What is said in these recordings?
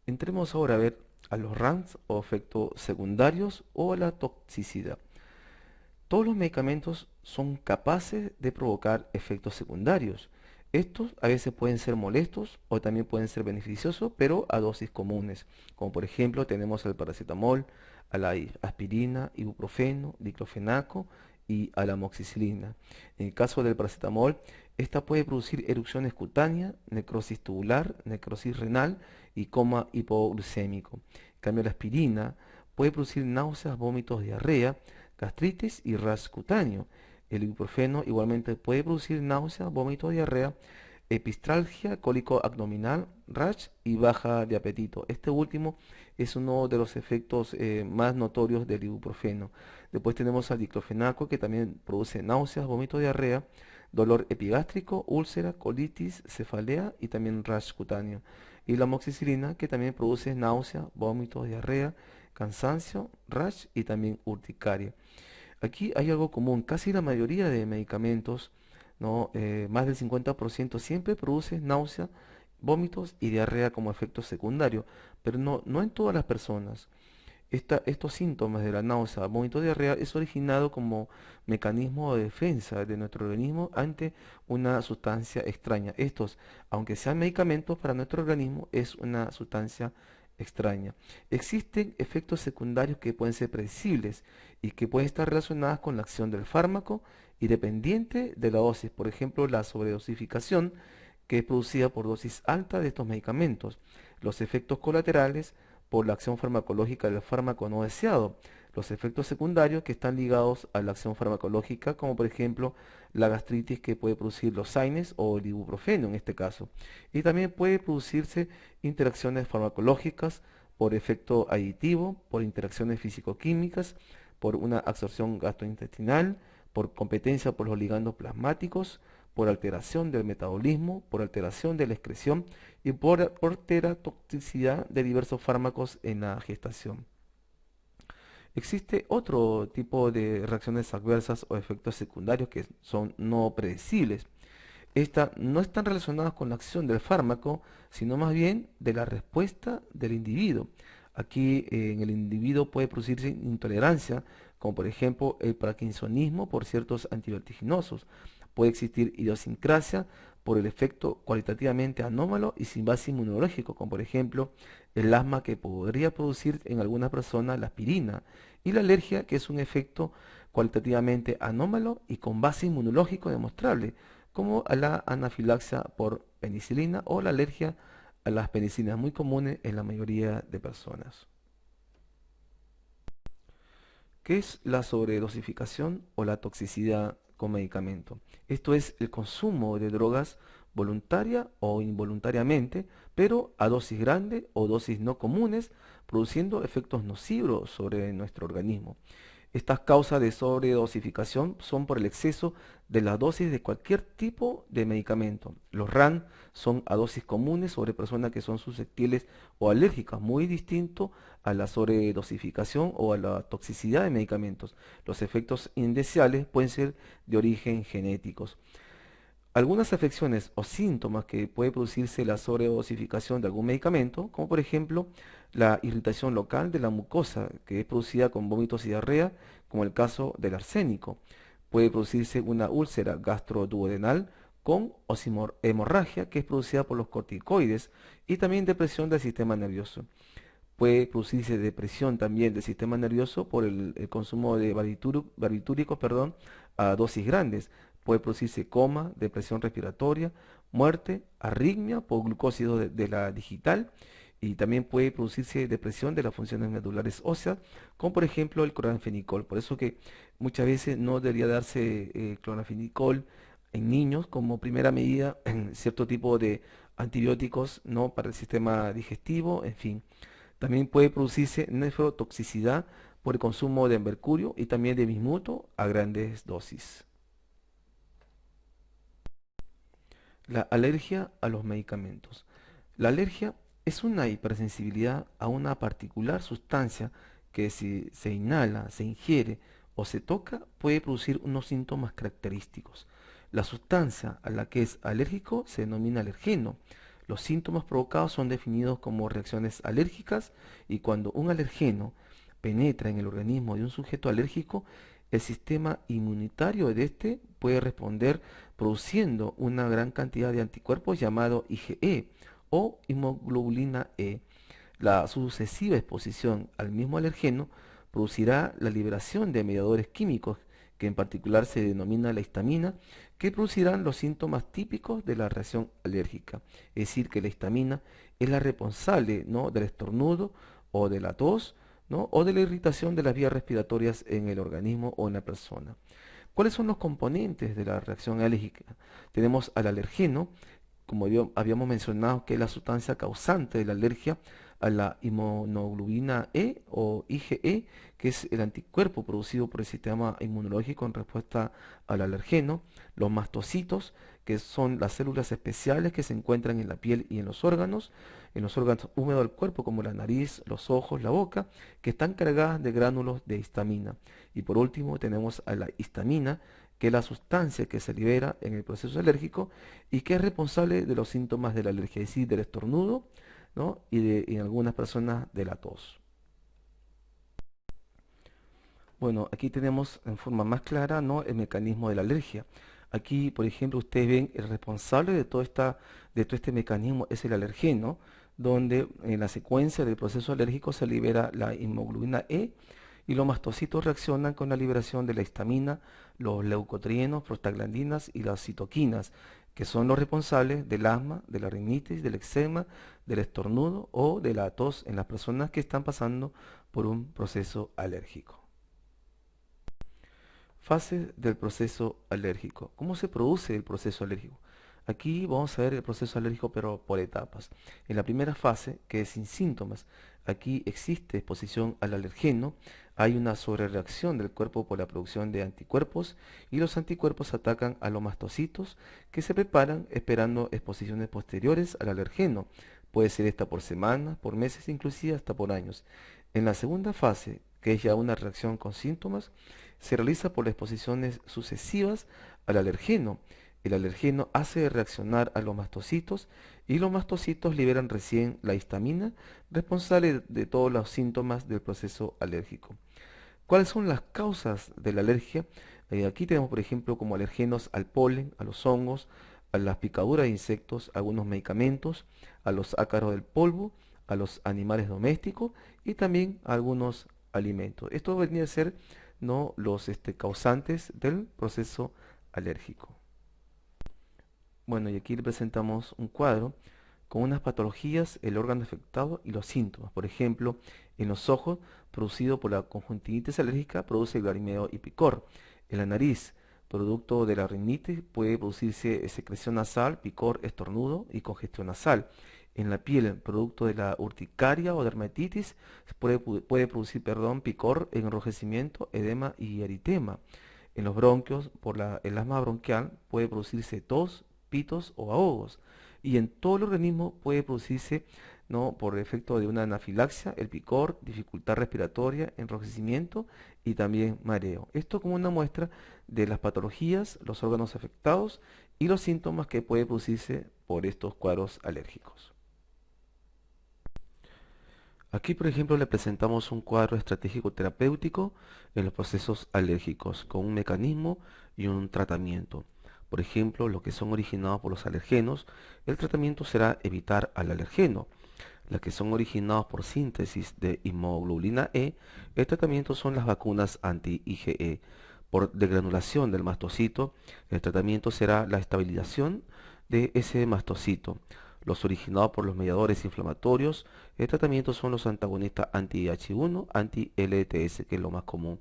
Entremos ahora a ver a los RANS o efectos secundarios o a la toxicidad. Todos los medicamentos son capaces de provocar efectos secundarios. Estos a veces pueden ser molestos o también pueden ser beneficiosos, pero a dosis comunes, como por ejemplo tenemos al paracetamol, a la aspirina, ibuprofeno, diclofenaco y a la amoxicilina. En el caso del paracetamol, esta puede producir erupciones cutáneas, necrosis tubular, necrosis renal y coma hipoglucémico. En cambio, la aspirina puede producir náuseas, vómitos, diarrea, gastritis y rash cutáneo. El ibuprofeno igualmente puede producir náusea, vómito, diarrea, epistralgia, cólico abdominal, rash y baja de apetito. Este último es uno de los efectos más notorios del ibuprofeno. Después tenemos al diclofenaco que también produce náuseas, vómito, diarrea, dolor epigástrico, úlcera, colitis, cefalea y también rash cutáneo. Y la amoxicilina que también produce náusea, vómito, diarrea, cansancio, rash y también urticaria. Aquí hay algo común, casi la mayoría de medicamentos, ¿no? Más del 50% siempre produce náusea, vómitos y diarrea como efecto secundario, pero no en todas las personas. Estos síntomas de la náusea, vómito, diarrea es originado como mecanismo de defensa de nuestro organismo ante una sustancia extraña. Estos, aunque sean medicamentos para nuestro organismo, es una sustancia extraña. Existen efectos secundarios que pueden ser predecibles y que pueden estar relacionados con la acción del fármaco y dependiente de la dosis. Por ejemplo, la sobredosificación que es producida por dosis alta de estos medicamentos. Los efectos colaterales por la acción farmacológica del fármaco no deseado. Los efectos secundarios que están ligados a la acción farmacológica, como por ejemplo la gastritis que puede producir los SAINES o el ibuprofeno en este caso. Y también puede producirse interacciones farmacológicas por efecto aditivo, por interacciones físico-químicas, por una absorción gastrointestinal, por competencia por los ligandos plasmáticos, por alteración del metabolismo, por alteración de la excreción y por teratoxicidad de diversos fármacos en la gestación. Existe otro tipo de reacciones adversas o efectos secundarios que son no predecibles. Estas no están relacionadas con la acción del fármaco, sino más bien de la respuesta del individuo. Aquí en el individuo puede producirse intolerancia, como por ejemplo el parkinsonismo por ciertos antivertiginosos. Puede existir idiosincrasia por el efecto cualitativamente anómalo y sin base inmunológico, como por ejemplo el asma que podría producir en algunas personas la aspirina, y la alergia, que es un efecto cualitativamente anómalo y con base inmunológico demostrable, como a la anafilaxia por penicilina o la alergia a las penicinas, muy comunes en la mayoría de personas. ¿Qué es la sobredosificación o la toxicidad con medicamento? Esto es el consumo de drogas voluntaria o involuntariamente, pero a dosis grandes o dosis no comunes, produciendo efectos nocivos sobre nuestro organismo. Estas causas de sobredosificación son por el exceso de la dosis de cualquier tipo de medicamento. Los RAN son a dosis comunes sobre personas que son susceptibles o alérgicas, muy distinto a la sobredosificación o a la toxicidad de medicamentos. Los efectos indeseables pueden ser de origen genéticos. Algunas afecciones o síntomas que puede producirse la sobredosificación de algún medicamento, como por ejemplo la irritación local de la mucosa, que es producida con vómitos y diarrea, como el caso del arsénico. Puede producirse una úlcera gastroduodenal con hemorragia, que es producida por los corticoides, y también depresión del sistema nervioso. Puede producirse depresión también del sistema nervioso por el consumo de barbitúricos, perdón, a dosis grandes. Puede producirse coma, depresión respiratoria, muerte, arritmia por glucósido de la digital y también puede producirse depresión de las funciones medulares óseas, como por ejemplo el cloranfenicol. Por eso que muchas veces no debería darse cloranfenicol en niños como primera medida en cierto tipo de antibióticos, ¿no? Para el sistema digestivo, en fin. También puede producirse nefrotoxicidad por el consumo de mercurio y también de bismuto a grandes dosis. La alergia a los medicamentos. La alergia es una hipersensibilidad a una particular sustancia que si se inhala, se ingiere o se toca puede producir unos síntomas característicos. La sustancia a la que es alérgico se denomina alergeno. Los síntomas provocados son definidos como reacciones alérgicas y cuando un alergeno penetra en el organismo de un sujeto alérgico, el sistema inmunitario de este puede responder produciendo una gran cantidad de anticuerpos llamado IgE o inmunoglobulina E. La sucesiva exposición al mismo alergeno producirá la liberación de mediadores químicos, que en particular se denomina la histamina, que producirán los síntomas típicos de la reacción alérgica. Es decir, que la histamina es la responsable, ¿no?, del estornudo o de la tos, ¿no?, o de la irritación de las vías respiratorias en el organismo o en la persona. ¿Cuáles son los componentes de la reacción alérgica? Tenemos al alergeno, como habíamos mencionado, que es la sustancia causante de la alergia, a la inmunoglobulina E o IgE, que es el anticuerpo producido por el sistema inmunológico en respuesta al alergeno, los mastocitos, que son las células especiales que se encuentran en la piel y en los órganos húmedos del cuerpo, como la nariz, los ojos, la boca, que están cargadas de gránulos de histamina. Y por último tenemos a la histamina, que es la sustancia que se libera en el proceso alérgico y que es responsable de los síntomas de la alergia, es decir, del estornudo, ¿no?, y en algunas personas de la tos. Bueno, aquí tenemos en forma más clara, ¿no?, el mecanismo de la alergia. Aquí, por ejemplo, ustedes ven el responsable de todo este mecanismo es el alergeno, donde en la secuencia del proceso alérgico se libera la inmunoglobulina E y los mastocitos reaccionan con la liberación de la histamina, los leucotrienos, prostaglandinas y las citoquinas, que son los responsables del asma, de la rinitis, del eczema, del estornudo o de la tos en las personas que están pasando por un proceso alérgico. Fases del proceso alérgico. ¿Cómo se produce el proceso alérgico? Aquí vamos a ver el proceso alérgico pero por etapas. En la primera fase, que es sin síntomas, aquí existe exposición al alergeno, hay una sobrereacción del cuerpo por la producción de anticuerpos y los anticuerpos atacan a los mastocitos que se preparan esperando exposiciones posteriores al alergeno. Puede ser esta por semanas, por meses, inclusive hasta por años. En la segunda fase, que es ya una reacción con síntomas, se realiza por las exposiciones sucesivas al alergeno. El alergeno hace reaccionar a los mastocitos y los mastocitos liberan recién la histamina, responsable de todos los síntomas del proceso alérgico. ¿Cuáles son las causas de la alergia? Aquí tenemos, por ejemplo, como alergenos al polen, a los hongos, a las picaduras de insectos, a algunos medicamentos, a los ácaros del polvo, a los animales domésticos y también a algunos alimentos. Esto vendría a ser, ¿no?, los causantes del proceso alérgico. Bueno, y aquí le presentamos un cuadro con unas patologías, el órgano afectado y los síntomas. Por ejemplo, en los ojos, producido por la conjuntivitis alérgica, produce lagrimeo y picor. En la nariz, producto de la rinitis, puede producirse secreción nasal, picor, estornudo y congestión nasal. En la piel, producto de la urticaria o dermatitis, puede producir, picor, enrojecimiento, edema y eritema. En los bronquios, el asma bronquial, puede producirse tos, pitos o ahogos. Y en todo el organismo puede producirse, ¿no?, por efecto de una anafilaxia, el picor, dificultad respiratoria, enrojecimiento y también mareo. Esto como una muestra de las patologías, los órganos afectados y los síntomas que puede producirse por estos cuadros alérgicos. Aquí, por ejemplo, le presentamos un cuadro estratégico terapéutico en los procesos alérgicos, con un mecanismo y un tratamiento. Por ejemplo, los que son originados por los alergenos, el tratamiento será evitar al alergeno. Las que son originados por síntesis de inmunoglobulina E, el tratamiento son las vacunas anti-IgE. Por degranulación del mastocito, el tratamiento será la estabilización de ese mastocito. Los originados por los mediadores inflamatorios, el tratamiento son los antagonistas anti-H1, anti-LTS, que es lo más común.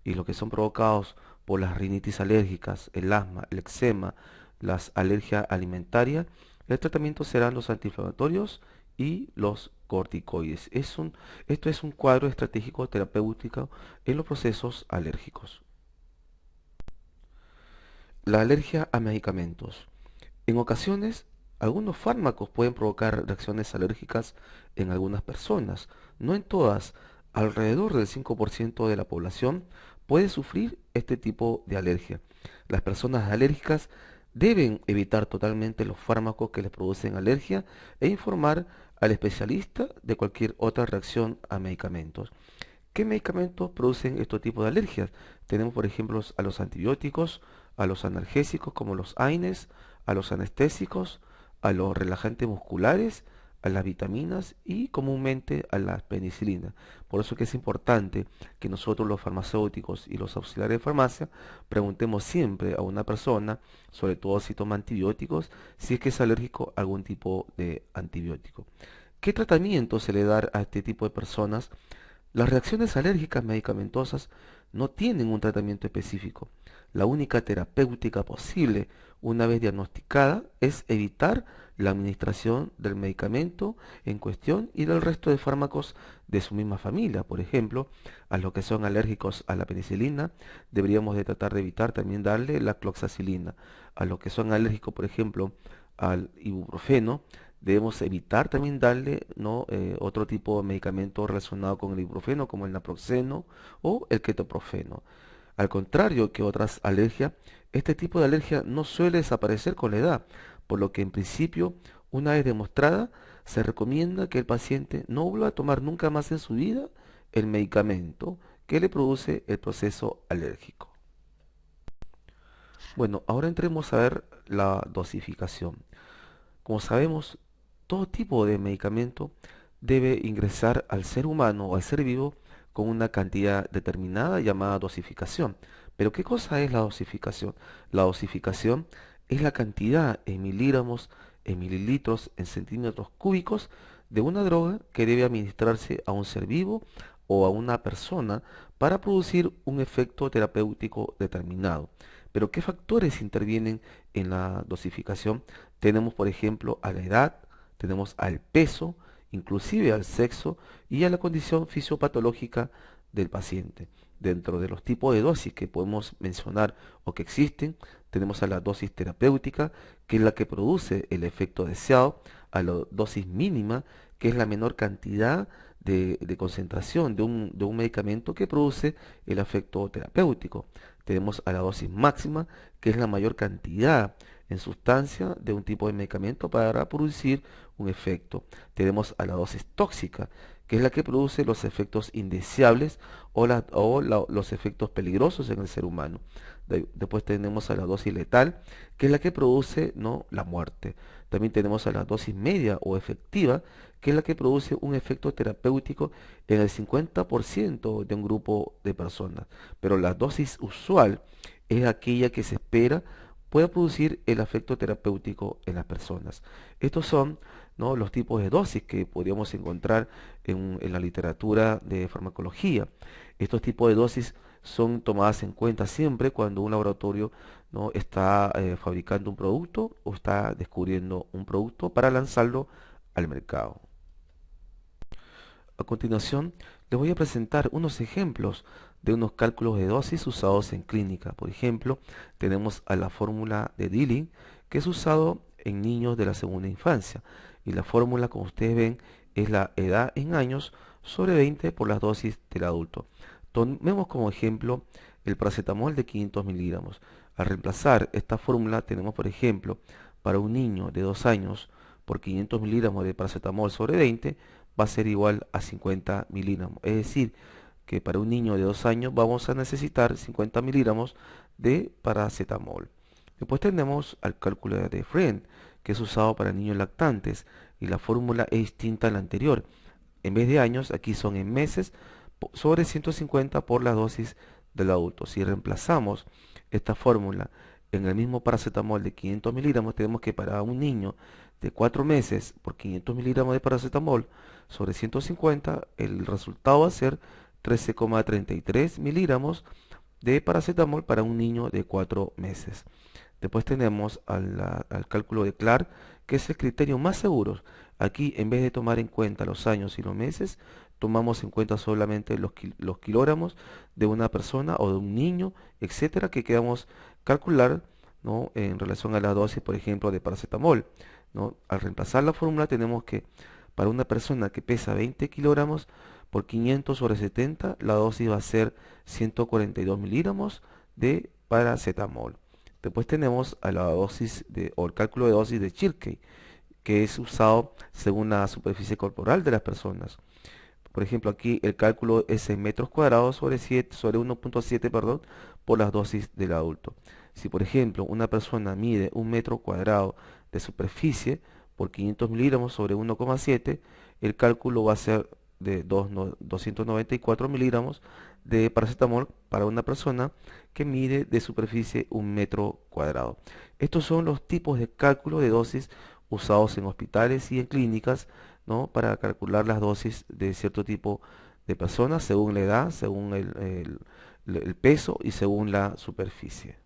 Y los que son provocados por las rinitis alérgicas, el asma, el eczema, las alergias alimentarias, el tratamiento serán los antiinflamatorios y los corticoides. Esto es un cuadro estratégico terapéutico en los procesos alérgicos. La alergia a medicamentos. En ocasiones, algunos fármacos pueden provocar reacciones alérgicas en algunas personas, no en todas. Alrededor del 5% de la población puede sufrir este tipo de alergia. Las personas alérgicas Deben evitar totalmente los fármacos que les producen alergia e informar al especialista de cualquier otra reacción a medicamentos. ¿Qué medicamentos producen este tipo de alergias? Tenemos, por ejemplo, a los antibióticos, a los analgésicos como los AINES, a los anestésicos, a los relajantes musculares, a las vitaminas y comúnmente a la penicilina. Por eso que es importante que nosotros los farmacéuticos y los auxiliares de farmacia preguntemos siempre a una persona, sobre todo si toma antibióticos, si es que es alérgico a algún tipo de antibiótico. ¿Qué tratamiento se le da a este tipo de personas? Las reacciones alérgicas medicamentosas no tienen un tratamiento específico. La única terapéutica posible, una vez diagnosticada, es evitar la administración del medicamento en cuestión y del resto de fármacos de su misma familia. Por ejemplo, a los que son alérgicos a la penicilina, deberíamos de tratar de evitar también darle la cloxacilina. A los que son alérgicos, por ejemplo, al ibuprofeno, debemos evitar también darle, ¿no? Otro tipo de medicamento relacionado con el ibuprofeno, como el naproxeno o el ketoprofeno. Al contrario que otras alergias, este tipo de alergia no suele desaparecer con la edad, por lo que en principio, una vez demostrada, se recomienda que el paciente no vuelva a tomar nunca más en su vida el medicamento que le produce el proceso alérgico. Bueno, ahora entremos a ver la dosificación. Como sabemos, todo tipo de medicamento debe ingresar al ser humano o al ser vivo con una cantidad determinada llamada dosificación. Pero ¿qué cosa es la dosificación? La dosificación es la cantidad en miligramos, en mililitros, en centímetros cúbicos de una droga que debe administrarse a un ser vivo o a una persona para producir un efecto terapéutico determinado. Pero ¿qué factores intervienen en la dosificación? Tenemos, por ejemplo, a la edad, tenemos al peso, inclusive al sexo y a la condición fisiopatológica del paciente. Dentro de los tipos de dosis que podemos mencionar o que existen, tenemos a la dosis terapéutica, que es la que produce el efecto deseado, a la dosis mínima, que es la menor cantidad de concentración de un medicamento que produce el efecto terapéutico. Tenemos a la dosis máxima, que es la mayor cantidad en sustancia de un tipo de medicamento para producir un efecto. Tenemos a la dosis tóxica, que es la que produce los efectos indeseables los efectos peligrosos en el ser humano. Después tenemos a la dosis letal, que es la que produce, ¿no?, la muerte. También tenemos a la dosis media o efectiva, que es la que produce un efecto terapéutico en el 50% de un grupo de personas. Pero la dosis usual es aquella que se espera pueda producir el efecto terapéutico en las personas. Estos son, ¿no?, los tipos de dosis que podríamos encontrar en la literatura de farmacología. Estos tipos de dosis son tomadas en cuenta siempre cuando un laboratorio, ¿no?, está fabricando un producto o está descubriendo un producto para lanzarlo al mercado. A continuación, les voy a presentar unos ejemplos de unos cálculos de dosis usados en clínica. Por ejemplo, tenemos a la fórmula de Dilling, que es usado en niños de la segunda infancia. Y la fórmula, como ustedes ven, es la edad en años sobre 20 por las dosis del adulto. Tomemos como ejemplo el paracetamol de 500 miligramos. Al reemplazar esta fórmula, tenemos, por ejemplo, para un niño de 2 años, por 500 miligramos de paracetamol sobre 20, va a ser igual a 50 miligramos. Es decir, que para un niño de 2 años vamos a necesitar 50 miligramos de paracetamol. Después tenemos al cálculo de Friend, que es usado para niños lactantes, y la fórmula es distinta a la anterior. En vez de años, aquí son en meses sobre 150 por la dosis del adulto. Si reemplazamos esta fórmula en el mismo paracetamol de 500 miligramos, tenemos que para un niño de 4 meses por 500 miligramos de paracetamol sobre 150, el resultado va a ser 13,33 miligramos de paracetamol para un niño de 4 meses. Después tenemos al cálculo de Clark, que es el criterio más seguro. Aquí, en vez de tomar en cuenta los años y los meses, tomamos en cuenta solamente los kilogramos de una persona o de un niño, etcétera, que queramos calcular, ¿no?, en relación a la dosis, por ejemplo, de paracetamol, ¿no? Al reemplazar la fórmula tenemos que para una persona que pesa 20 kilogramos por 500 sobre 70, la dosis va a ser 142 miligramos de paracetamol. Después tenemos a la dosis o el cálculo de dosis de Chilkey, que es usado según la superficie corporal de las personas. Por ejemplo, aquí el cálculo es en metros cuadrados sobre 1,7, perdón, por las dosis del adulto. Si, por ejemplo, una persona mide un metro cuadrado de superficie por 500 miligramos sobre 1,7, el cálculo va a ser de 294 miligramos de paracetamol para una persona que mide de superficie un metro cuadrado. Estos son los tipos de cálculo de dosis usados en hospitales y en clínicas, ¿no? Para calcular las dosis de cierto tipo de personas según la edad, según el peso y según la superficie.